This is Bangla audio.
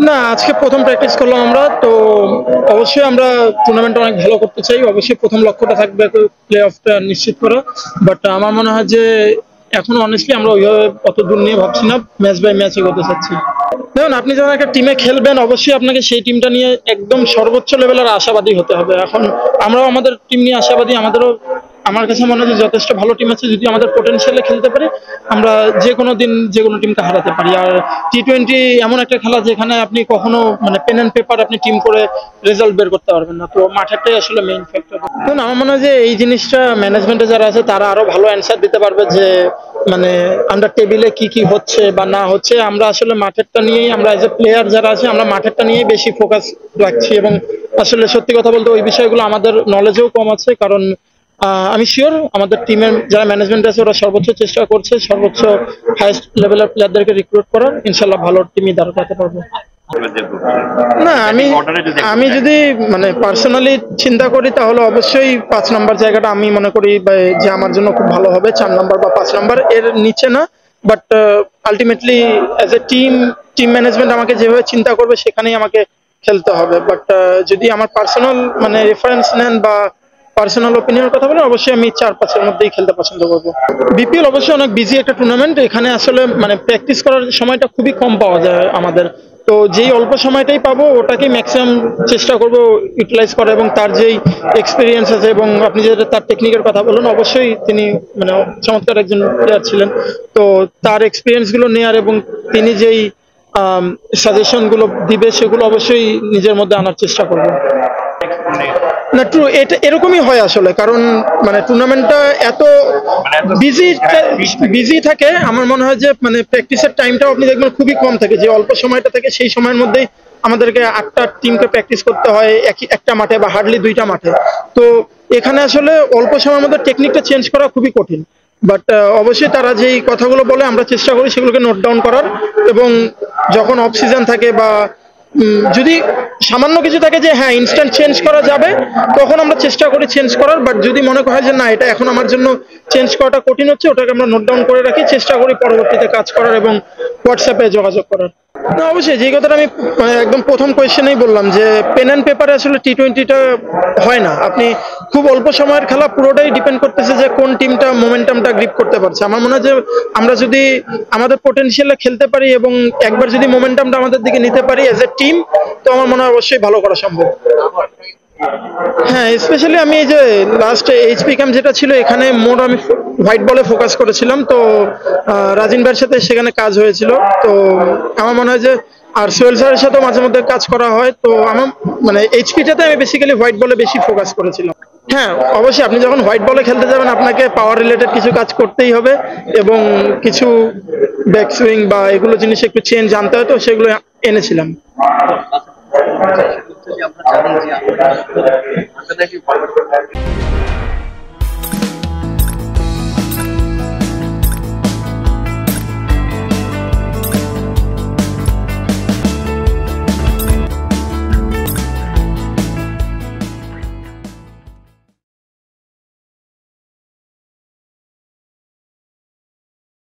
না, আজকে প্রথম প্র্যাকটিস করলাম আমরা তো। অবশ্যই আমরা টুর্নামেন্ট অনেক ভালো করতে চাই, অবশ্যই প্রথম লক্ষ্যটা থাকবে প্লে অফটা নিশ্চিত করা। বাট আমার মনে হয় যে এখন অনেস্টলি আমরা ওইভাবে অত দূর নিয়ে ভাবছি না, ম্যাচ বাই ম্যাচ এগোতে চাচ্ছি। দেখুন, আপনি যখন একটা টিমে খেলবেন অবশ্যই আপনাকে সেই টিমটা নিয়ে একদম সর্বোচ্চ লেভেলের আশাবাদী হতে হবে। এখন আমরাও আমাদের টিম নিয়ে আশাবাদী, আমাদেরও আমার কাছে মনে হয় যে যথেষ্ট ভালো টিম আছে। যদি আমাদের পোটেনশিয়ালে খেলতে পারি আমরা যে কোনো দিন যে কোনো টিমকে হারাতে পারি। আর টি-20 এমন একটা খেলা যেখানে আপনি কখনো মানে পেন অ্যান্ড পেপার আপনি টিম করে রেজাল্ট বের করতে পারবেন না, তো মাঠেরটাই আসলে মেইন ফ্যাক্টর। দেখুন, আমার মনে হয় যে এই জিনিসটা ম্যানেজমেন্টে যারা আছে তারা আরো ভালো অ্যান্সার দিতে পারবে যে মানে আন্ডার টেবিলে কি কি হচ্ছে বা না হচ্ছে। আমরা আসলে মাঠেরটা নিয়েই, আমরা এজ এ প্লেয়ার যারা আছে আমরা মাঠেরটা নিয়েই বেশি ফোকাস রাখছি, এবং আসলে সত্যি কথা বলতে ওই বিষয়গুলো আমাদের নলেজেও কম আছে। কারণ আমি শিওর আমাদের টিমের যারা ম্যানেজমেন্ট আছে ওরা সর্বোচ্চ চেষ্টা করছে সর্বোচ্চ হাইস্ট লেভেলের প্লেয়ারদেরকে রিক্রুট করার। ইনশাল্লাহ ভালো টিমই দাঁড়াতে পারবো। না, আমি আমি যদি মানে পার্সোনালি চিন্তা করি তাহলে অবশ্যই 5 নম্বর জায়গাটা আমি মনে করি যে আমার জন্য খুব ভালো হবে। 4 নম্বর বা 5 নম্বর এর নিচে না। But ultimately as a team management আমাকে যেভাবে চিন্তা করবে সেখানেই আমাকে খেলতে হবে। বাট যদি আমার পার্সোনাল মানে রেফারেন্স নেন বা পার্সোনাল ওপিনিয়নের কথা বলে, অবশ্যই আমি 4-5-এর মধ্যেই খেলতে পছন্দ করবো। বিপিএল অবশ্যই অনেক বিজি একটা টুর্নামেন্ট, এখানে আসলে মানে প্র্যাকটিস করার সময়টা খুবই কম পাওয়া যায় আমাদের। তো যেই অল্প সময়টাই পাবো ওটাকে ম্যাক্সিমাম চেষ্টা করব ইউটিলাইজ করা, এবং তার যেই এক্সপিরিয়েন্স আছে এবং আপনি যে তার টেকনিকের কথা বললেন, অবশ্যই তিনি মানে চমৎকার একজন প্লেয়ার ছিলেন। তো তার এক্সপিরিয়েন্স গুলো নেয়ার এবং তিনি যেই সাজেশন গুলো দিবে সেগুলো অবশ্যই নিজের মধ্যে আনার চেষ্টা করব। না, ট্রু, এটা এরকমই হয় আসলে। কারণ মানে টুর্নামেন্টটা এত বিজি বিজি থাকে, আমার মনে হয় যে মানে প্র্যাকটিসের টাইমটাও আপনি দেখবেন খুবই কম থাকে। যে অল্প সময়টা থাকে সেই সময়ের মধ্যেই আমাদেরকে 8টা টিমকে প্র্যাকটিস করতে হয় একটা মাঠে বা হার্ডলি 2টা মাঠে। তো এখানে আসলে অল্প সময়ের মধ্যে টেকনিকটা চেঞ্জ করা খুবই কঠিন। বাট অবশ্যই তারা যেই কথাগুলো বলে আমরা চেষ্টা করি সেগুলোকে নোট ডাউন করার, এবং যখন অফ সিজন থাকে বা যদি সামান্য কিছু থাকে যে হ্যাঁ ইনস্ট্যান্ট চেঞ্জ করা যাবে, তখন আমরা চেষ্টা করি চেঞ্জ করার। বাট যদি মনে হয় যে না, এটা এখন আমার জন্য চেঞ্জ করাটা কঠিন হচ্ছে, ওটাকে আমরা নোট ডাউন করে রাখি, চেষ্টা করি পরবর্তীতে কাজ করার এবং হোয়াটসঅ্যাপে যোগাযোগ করার। না, অবশ্যই যে কথাটা আমি মানে একদম প্রথম কোয়েশ্চেনেই বললাম যে পেন অ্যান্ড পেপারে আসলে টি-20টা হয় না। আপনি খুব অল্প সময়ের খেলা, পুরোটাই ডিপেন্ড করতেছে যে কোন টিমটা মোমেন্টামটা গ্রিপ করতে পারছে। আমার মনে হয় যে আমরা যদি আমাদের পোটেনশিয়ালে খেলতে পারি এবং একবার যদি মোমেন্টামটা আমাদের দিকে নিতে পারি এজ এ টিম, তো আমার মনে হয় অবশ্যই ভালো করা সম্ভব। হ্যাঁ, স্পেশালি আমি এই যে লাস্ট এইচপি ক্যাম্প যেটা ছিল এখানে মোর আমি হোয়াইট বলে ফোকাস করেছিলাম। তো রাজিন ভাইয়ের সাথে সেখানে কাজ হয়েছিল। তো আমার মনে হয় যে আর সোহেল স্যারের সাথেও মাঝে মধ্যে কাজ করা হয়। তো আমার মানে এইচপিটাতে আমি বেসিক্যালি হোয়াইট বলে বেশি ফোকাস করেছিলাম। হ্যাঁ, অবশ্যই আপনি যখন হোয়াইট বলে খেলতে যাবেন আপনাকে পাওয়ার রিলেটেড কিছু কাজ করতেই হবে, এবং কিছু ব্যাক সুইং বা এগুলো জিনিস একটু চেঞ্জ জানতে হয়, তো সেগুলো এনেছিলাম। আমরা জানি যে আমরা